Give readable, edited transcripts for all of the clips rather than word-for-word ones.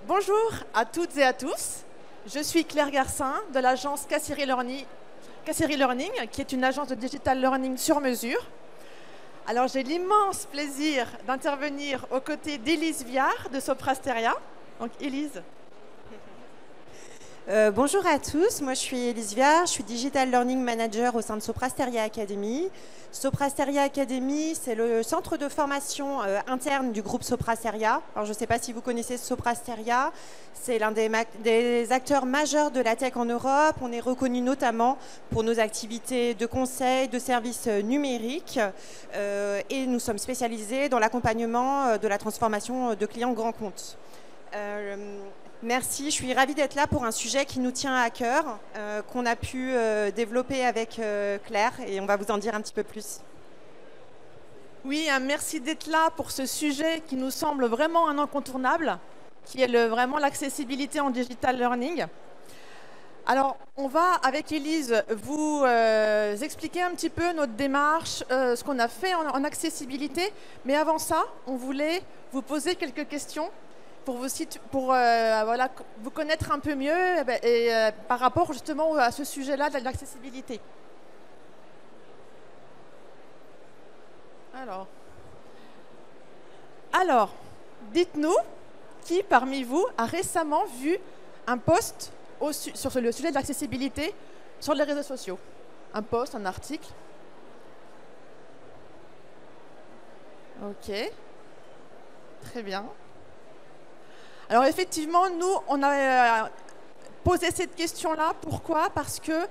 Bonjour à toutes et à tous. Je suis Claire Garcin de l'agence Cassiri Learning, qui est une agence de digital learning sur mesure. Alors j'ai l'immense plaisir d'intervenir aux côtés d'Élise Viard de Soprasteria. Donc Élise. Bonjour à tous, moi je suis Élise Viard, je suis Digital Learning Manager au sein de Soprasteria Academy. Soprasteria Academy, c'est le centre de formation interne du groupe Soprasteria. Alors je ne sais pas si vous connaissez Soprasteria, c'est l'un des acteurs majeurs de la tech en Europe. On est reconnu notamment pour nos activités de conseil, de services numériques et nous sommes spécialisés dans l'accompagnement de la transformation de clients grands comptes. Merci, je suis ravie d'être là pour un sujet qui nous tient à cœur, qu'on a pu développer avec Claire et on va vous en dire un petit peu plus. Oui, merci d'être là pour ce sujet qui nous semble vraiment un incontournable, qui est vraiment l'accessibilité en digital learning. Alors, on va, avec Élise, vous expliquer un petit peu notre démarche, ce qu'on a fait en accessibilité. Mais avant ça, on voulait vous poser quelques questions pour voilà, vous connaître un peu mieux par rapport justement à ce sujet-là de l'accessibilité. Alors, dites-nous qui parmi vous a récemment vu un post sur le sujet de l'accessibilité sur les réseaux sociaux? Un post, un article? Ok, très bien. Alors effectivement, nous, on a posé cette question-là. Pourquoi? Parce que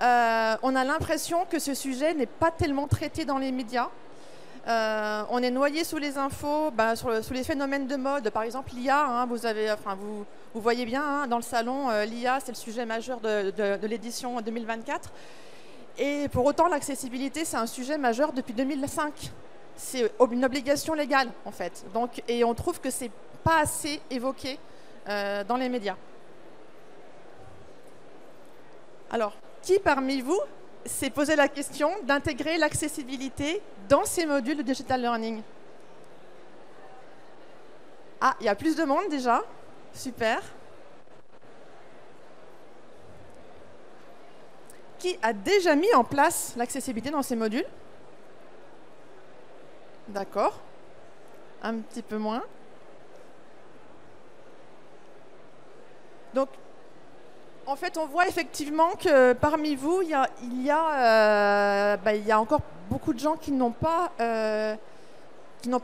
on a l'impression que ce sujet n'est pas tellement traité dans les médias. On est noyé sous les infos, sous les phénomènes de mode. Par exemple, l'IA, hein, vous voyez bien, hein, dans le salon, l'IA, c'est le sujet majeur de l'édition 2024. Et pour autant, l'accessibilité, c'est un sujet majeur depuis 2005. C'est une obligation légale, en fait. Et on trouve que c'est pas assez évoqué dans les médias. Alors, qui parmi vous s'est posé la question d'intégrer l'accessibilité dans ces modules de digital learning? Ah, il y a plus de monde déjà. Super. Qui a déjà mis en place l'accessibilité dans ces modules? D'accord. Un petit peu moins. Donc, en fait, on voit effectivement que parmi vous, il y a encore beaucoup de gens qui n'ont pas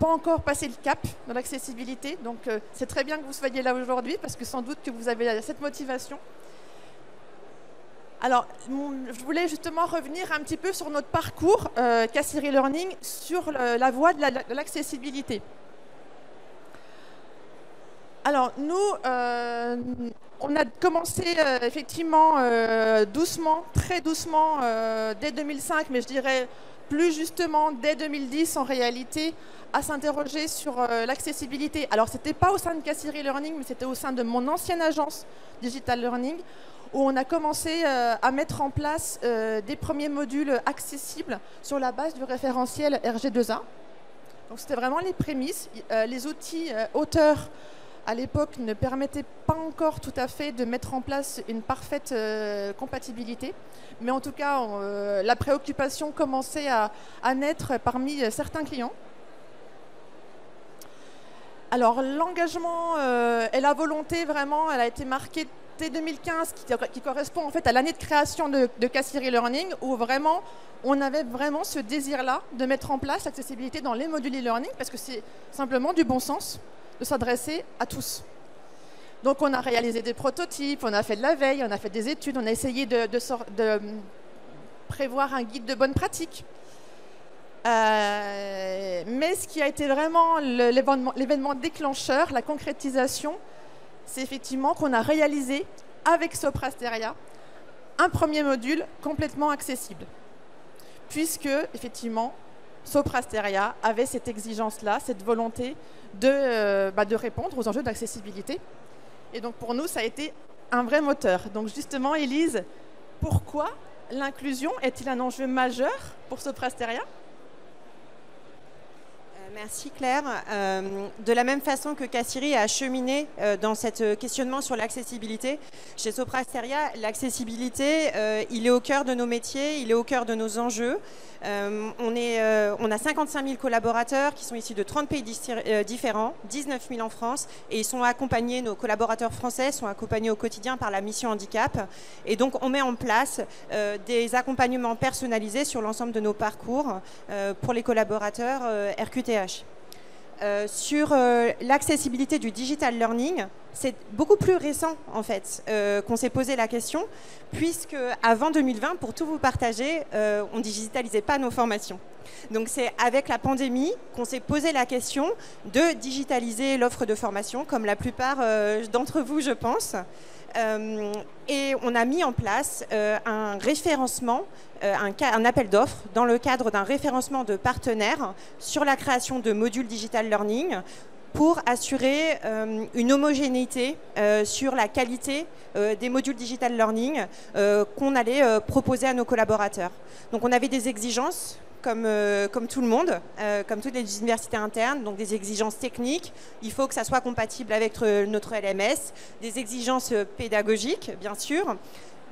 encore passé le cap de l'accessibilité. Donc, c'est très bien que vous soyez là aujourd'hui parce que sans doute que vous avez cette motivation. Alors, je voulais justement revenir un petit peu sur notre parcours Cassiri Learning sur la voie de l'accessibilité. Alors, nous, on a commencé effectivement doucement, très doucement, dès 2005, mais je dirais plus justement dès 2010 en réalité, à s'interroger sur l'accessibilité. Alors, ce n'était pas au sein de Cassiri Learning, mais c'était au sein de mon ancienne agence Digital Learning, où on a commencé à mettre en place des premiers modules accessibles sur la base du référentiel RG2A. Donc, c'était vraiment les prémices. Les outils auteurs à l'époque ne permettait pas encore tout à fait de mettre en place une parfaite compatibilité. Mais en tout cas, la préoccupation commençait à naître parmi certains clients. Alors l'engagement et la volonté, vraiment, elle a été marquée dès 2015, qui correspond en fait à l'année de création de Cassiri Learning, où vraiment, on avait vraiment ce désir-là de mettre en place l'accessibilité dans les modules e-learning, parce que c'est simplement du bon sens de s'adresser à tous. Donc on a réalisé des prototypes, on a fait de la veille, on a fait des études, on a essayé de prévoir un guide de bonne pratique. Mais ce qui a été vraiment l'événement déclencheur, la concrétisation, c'est effectivement qu'on a réalisé avec Soprasteria un premier module complètement accessible. Puisque, effectivement, Soprasteria avait cette exigence-là, cette volonté de répondre aux enjeux d'accessibilité. Et donc pour nous, ça a été un vrai moteur. Donc justement, Élise, pourquoi l'inclusion est-il un enjeu majeur pour Soprasteria ? Merci Claire. De la même façon que Kassiri a cheminé dans cet questionnement sur l'accessibilité, chez Sopra Steria, l'accessibilité, il est au cœur de nos métiers, il est au cœur de nos enjeux. On a 55 000 collaborateurs qui sont issus de 30 pays différents, 19 000 en France, et ils sont accompagnés, nos collaborateurs français sont accompagnés au quotidien par la mission handicap. Et donc on met en place des accompagnements personnalisés sur l'ensemble de nos parcours pour les collaborateurs RQTH. Sur l'accessibilité du digital learning, c'est beaucoup plus récent en fait qu'on s'est posé la question, puisque avant 2020, pour tout vous partager, on ne digitalisait pas nos formations. Donc c'est avec la pandémie qu'on s'est posé la question de digitaliser l'offre de formation, comme la plupart d'entre vous, je pense. Et on a mis en place un référencement, un appel d'offres dans le cadre d'un référencement de partenaires sur la création de modules digital learning pour assurer une homogénéité sur la qualité des modules digital learning qu'on allait proposer à nos collaborateurs. Donc on avait des exigences comme tout le monde, comme toutes les universités internes, donc des exigences techniques, il faut que ça soit compatible avec notre LMS, des exigences pédagogiques, bien sûr,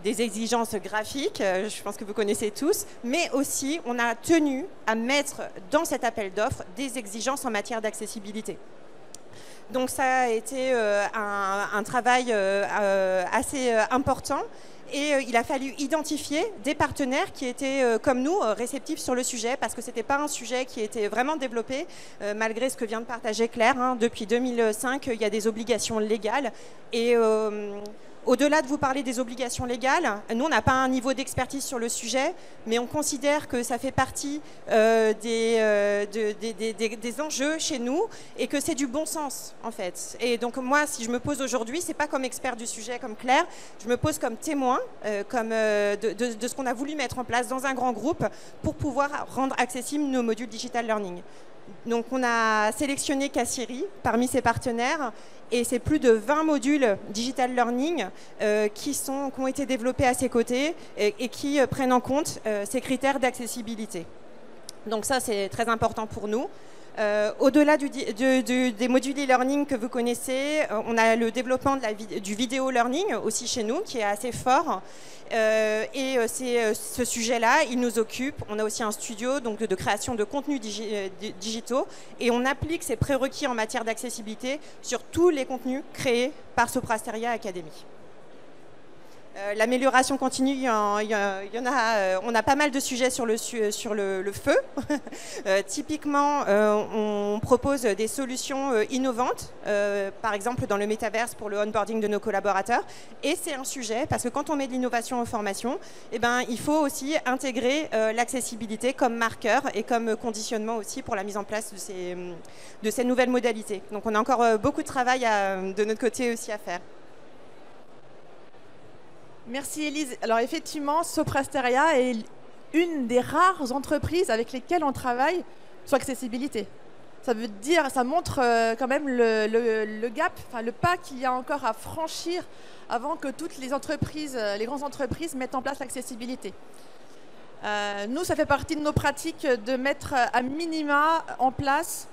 des exigences graphiques, je pense que vous connaissez tous, mais aussi on a tenu à mettre dans cet appel d'offres des exigences en matière d'accessibilité. Donc ça a été un travail assez important. Et il a fallu identifier des partenaires qui étaient, comme nous, réceptifs sur le sujet, parce que ce n'était pas un sujet qui était vraiment développé, malgré ce que vient de partager Claire. Hein, depuis 2005, il y a des obligations légales. Et au-delà de vous parler des obligations légales, nous, on n'a pas un niveau d'expertise sur le sujet, mais on considère que ça fait partie des enjeux chez nous et que c'est du bon sens, en fait. Et donc, moi, si je me pose aujourd'hui, ce n'est pas comme expert du sujet, comme Claire, je me pose comme témoin de ce qu'on a voulu mettre en place dans un grand groupe pour pouvoir rendre accessibles nos modules digital learning. Donc, on a sélectionné Kassiri parmi ses partenaires et c'est plus de 20 modules digital learning qui ont été développés à ses côtés et qui prennent en compte ces critères d'accessibilité. Donc ça, c'est très important pour nous. Au-delà des modules e-learning que vous connaissez, on a le développement du vidéo learning aussi chez nous qui est assez fort. Et ce sujet-là, il nous occupe. On a aussi un studio donc, de création de contenus digitaux et on applique ces prérequis en matière d'accessibilité sur tous les contenus créés par Sopra Steria Academy. L'amélioration continue, il y en a, on a pas mal de sujets sur le feu. Typiquement, on propose des solutions innovantes, par exemple dans le métaverse pour le onboarding de nos collaborateurs. Et c'est un sujet, parce que quand on met de l'innovation en formation, eh ben, il faut aussi intégrer l'accessibilité comme marqueur et comme conditionnement aussi pour la mise en place de ces nouvelles modalités. Donc on a encore beaucoup de travail de notre côté aussi à faire. Merci Élise. Alors effectivement, Sopra Steria est une des rares entreprises avec lesquelles on travaille sur l'accessibilité. Ça veut dire, ça montre quand même le gap, enfin le pas qu'il y a encore à franchir avant que toutes les entreprises, les grandes entreprises mettent en place l'accessibilité. Nous, ça fait partie de nos pratiques de mettre à minima en place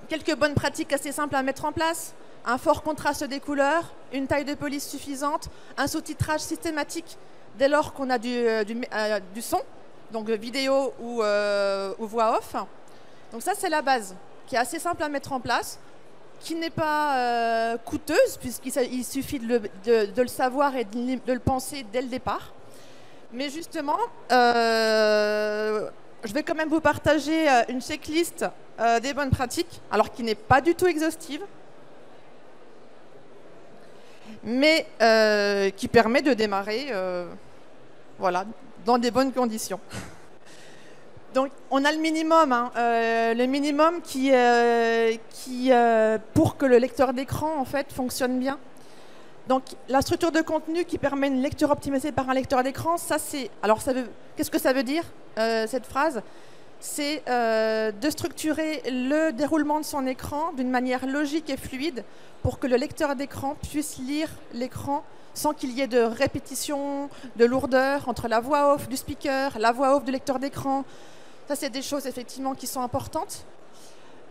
quelques bonnes pratiques assez simples à mettre en place. Un fort contraste des couleurs, une taille de police suffisante, un sous-titrage systématique dès lors qu'on a du son, donc vidéo ou voix off. Donc ça, c'est la base, qui est assez simple à mettre en place, qui n'est pas coûteuse, puisqu'il suffit de le savoir et de le penser dès le départ. Mais justement, je vais quand même vous partager une checklist des bonnes pratiques, alors qui n'est pas du tout exhaustive, mais qui permet de démarrer voilà, dans des bonnes conditions. Donc, on a le minimum, pour que le lecteur d'écran en fait, fonctionne bien. Donc, la structure de contenu qui permet une lecture optimisée par un lecteur d'écran, ça c'est... Alors, qu'est-ce que ça veut dire, cette phrase ? C'est de structurer le déroulement de son écran d'une manière logique et fluide pour que le lecteur d'écran puisse lire l'écran sans qu'il y ait de répétition, de lourdeur entre la voix off du speaker, la voix off du lecteur d'écran, Ça, c'est des choses effectivement qui sont importantes.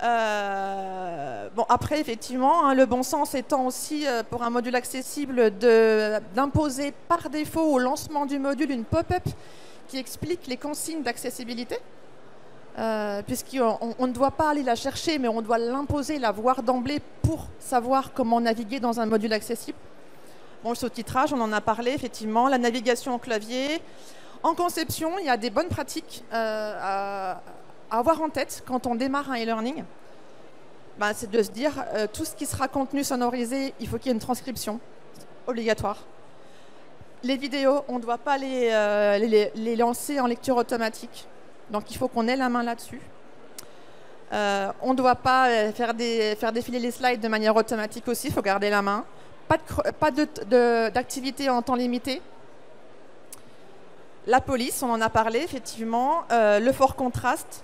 Bon, après, effectivement, hein, le bon sens étant aussi, pour un module accessible, d'imposer par défaut au lancement du module une pop-up qui explique les consignes d'accessibilité, puisqu'on ne doit pas aller la chercher, mais on doit l'imposer, la voir d'emblée pour savoir comment naviguer dans un module accessible. Bon, le sous-titrage, on en a parlé, effectivement, la navigation au clavier. En conception, il y a des bonnes pratiques à avoir en tête quand on démarre un e-learning. Ben, c'est de se dire, tout ce qui sera contenu sonorisé, il faut qu'il y ait une transcription obligatoire. Les vidéos, on ne doit pas les lancer en lecture automatique. Donc il faut qu'on ait la main là-dessus. On ne doit pas faire défiler les slides de manière automatique aussi, il faut garder la main. Pas d'activité en temps limité. La police, on en a parlé effectivement, le fort contraste.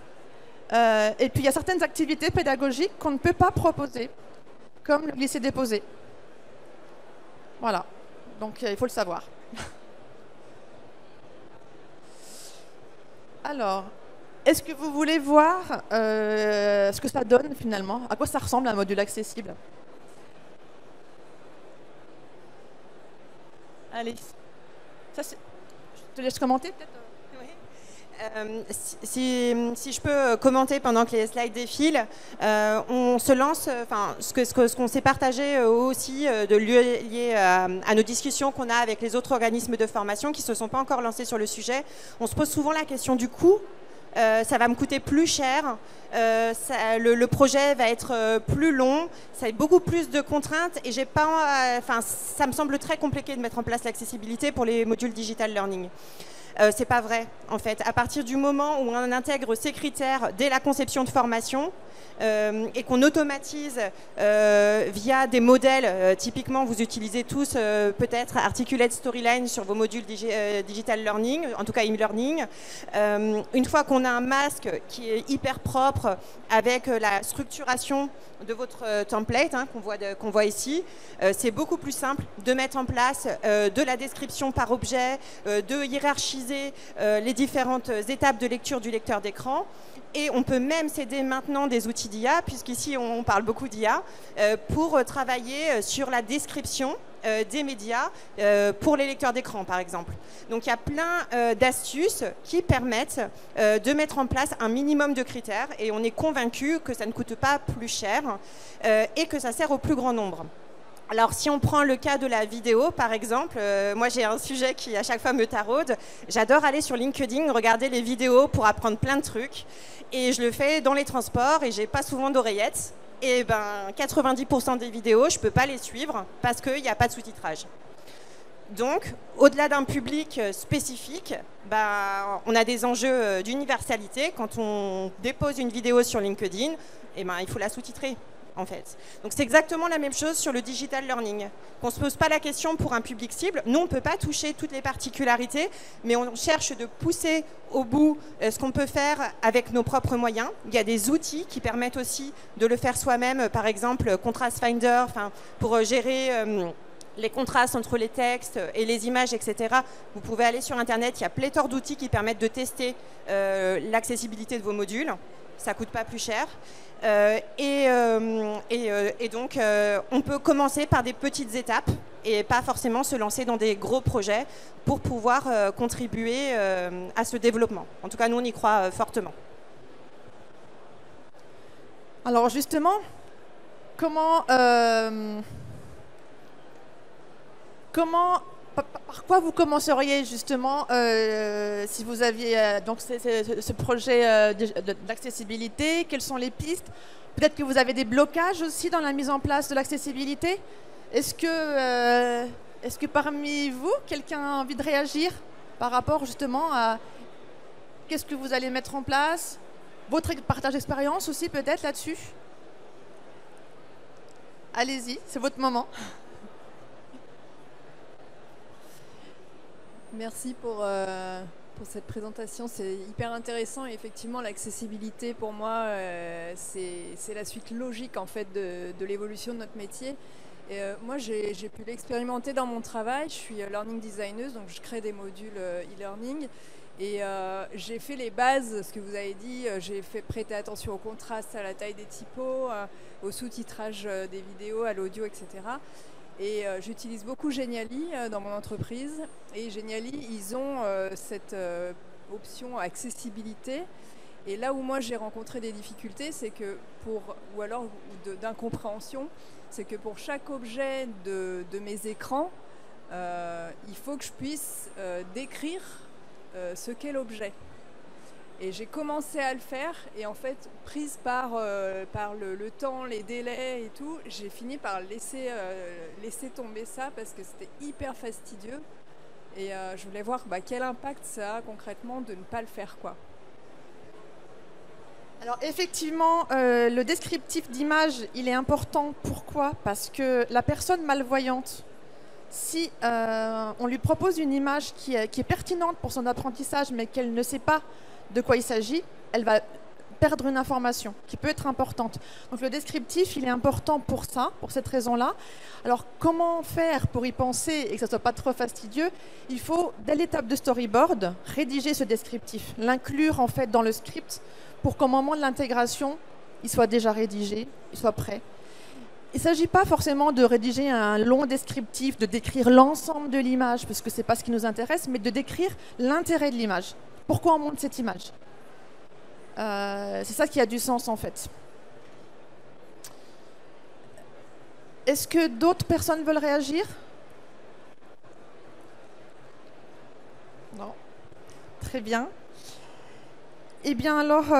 Et puis il y a certaines activités pédagogiques qu'on ne peut pas proposer, comme le glisser-déposer. Voilà, donc il faut le savoir. Alors, est-ce que vous voulez voir ce que ça donne finalement? À quoi ça ressemble un module accessible? Allez, ça, je te laisse commenter peut-être. Si je peux commenter pendant que les slides défilent, on se lance, enfin, ce qu'on s'est partagé aussi lié à nos discussions qu'on a avec les autres organismes de formation qui ne se sont pas encore lancés sur le sujet. On se pose souvent la question du coût. Ça va me coûter plus cher, le projet va être plus long, ça a beaucoup plus de contraintes et j'ai pas, ça me semble très compliqué de mettre en place l'accessibilité pour les modules digital learning. C'est pas vrai, en fait. À partir du moment où on intègre ces critères dès la conception de formation et qu'on automatise via des modèles, typiquement vous utilisez tous peut-être Articulate Storyline sur vos modules digital learning, en tout cas e-learning. Une fois qu'on a un masque qui est hyper propre avec la structuration de votre template qu'on voit ici, c'est beaucoup plus simple de mettre en place de la description par objet, de hiérarchiser les différentes étapes de lecture du lecteur d'écran. Et on peut même s'aider maintenant des outils d'IA, puisqu'ici on parle beaucoup d'IA, pour travailler sur la description des médias pour les lecteurs d'écran, par exemple. Donc il y a plein d'astuces qui permettent de mettre en place un minimum de critères et on est convaincu que ça ne coûte pas plus cher et que ça sert au plus grand nombre. Alors, si on prend le cas de la vidéo, par exemple, moi j'ai un sujet qui à chaque fois me taraude. J'adore aller sur LinkedIn, regarder les vidéos pour apprendre plein de trucs. Et je le fais dans les transports et j'ai pas souvent d'oreillettes. Et ben, 90% des vidéos, je peux pas les suivre parce qu'il n'y a pas de sous-titrage. Donc, au-delà d'un public spécifique, on a des enjeux d'universalité. Quand on dépose une vidéo sur LinkedIn, il faut la sous-titrer. En fait. Donc c'est exactement la même chose sur le digital learning. On ne se pose pas la question pour un public cible. Nous, on ne peut pas toucher toutes les particularités, mais on cherche de pousser au bout ce qu'on peut faire avec nos propres moyens. Il y a des outils qui permettent aussi de le faire soi-même, par exemple Contrast Finder, pour gérer les contrastes entre les textes et les images, etc. Vous pouvez aller sur Internet, il y a pléthore d'outils qui permettent de tester l'accessibilité de vos modules. Ça ne coûte pas plus cher. Donc, on peut commencer par des petites étapes et pas forcément se lancer dans des gros projets pour pouvoir contribuer à ce développement. En tout cas, nous, on y croit fortement. Alors justement, par quoi vous commenceriez justement si vous aviez donc ce projet d'accessibilité? Quelles sont les pistes? Peut-être que vous avez des blocages aussi dans la mise en place de l'accessibilité. Est-ce que parmi vous, quelqu'un a envie de réagir par rapport justement à qu'est-ce que vous allez mettre en place? Votre partage d'expérience aussi peut-être là-dessus? Allez-y, c'est votre moment. Merci pour cette présentation, c'est hyper intéressant et effectivement l'accessibilité pour moi c'est la suite logique en fait de l'évolution de notre métier. Et moi j'ai pu l'expérimenter dans mon travail, je suis learning designer donc je crée des modules e-learning Et j'ai fait les bases, ce que vous avez dit, j'ai fait prêter attention au contraste, à la taille des typos, au sous-titrage des vidéos, à l'audio, etc. Et j'utilise beaucoup Geniali dans mon entreprise. Et Geniali, ils ont cette option accessibilité. Et là où moi j'ai rencontré des difficultés, c'est que ou alors d'incompréhension, c'est que pour chaque objet de mes écrans, il faut que je puisse décrire ce qu'est l'objet. Et j'ai commencé à le faire et en fait, prise par le temps, les délais et tout, j'ai fini par laisser tomber ça parce que c'était hyper fastidieux et je voulais voir quel impact ça a concrètement de ne pas le faire, quoi. Alors effectivement, le descriptif d'image, il est important. Pourquoi? Parce que la personne malvoyante, si on lui propose une image qui est pertinente pour son apprentissage, mais qu'elle ne sait pas de quoi il s'agit, elle va perdre une information qui peut être importante. Donc le descriptif, il est important pour ça, pour cette raison-là. Alors comment faire pour y penser et que ça ne soit pas trop fastidieux? Il faut, dès l'étape de storyboard, rédiger ce descriptif, l'inclure en fait dans le script pour qu'au moment de l'intégration, il soit déjà rédigé, il soit prêt. Il ne s'agit pas forcément de rédiger un long descriptif, de décrire l'ensemble de l'image, parce que ce n'est pas ce qui nous intéresse, mais de décrire l'intérêt de l'image. Pourquoi on monte cette image? C'est ça qui a du sens en fait. Est-ce que d'autres personnes veulent réagir? Non. Très bien. Eh bien alors,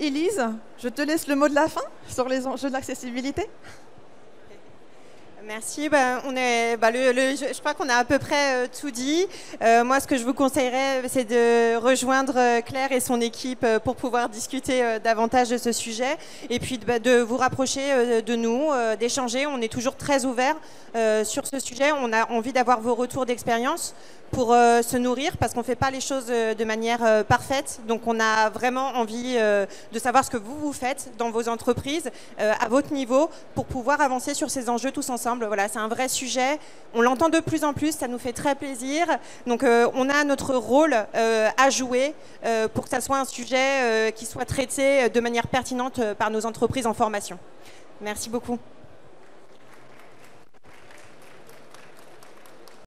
Élise, je te laisse le mot de la fin sur les enjeux de l'accessibilité. Merci. Je crois qu'on a à peu près tout dit. Moi, ce que je vous conseillerais, c'est de rejoindre Claire et son équipe pour pouvoir discuter davantage de ce sujet et puis de vous rapprocher de nous, d'échanger. On est toujours très ouverts sur ce sujet. On a envie d'avoir vos retours d'expérience pour se nourrir parce qu'on ne fait pas les choses de manière parfaite. Donc, on a vraiment envie de savoir ce que vous faites dans vos entreprises à votre niveau pour pouvoir avancer sur ces enjeux tous ensemble. Voilà, c'est un vrai sujet. On l'entend de plus en plus, ça nous fait très plaisir. Donc, on a notre rôle à jouer pour que ça soit un sujet qui soit traité de manière pertinente par nos entreprises en formation. Merci beaucoup.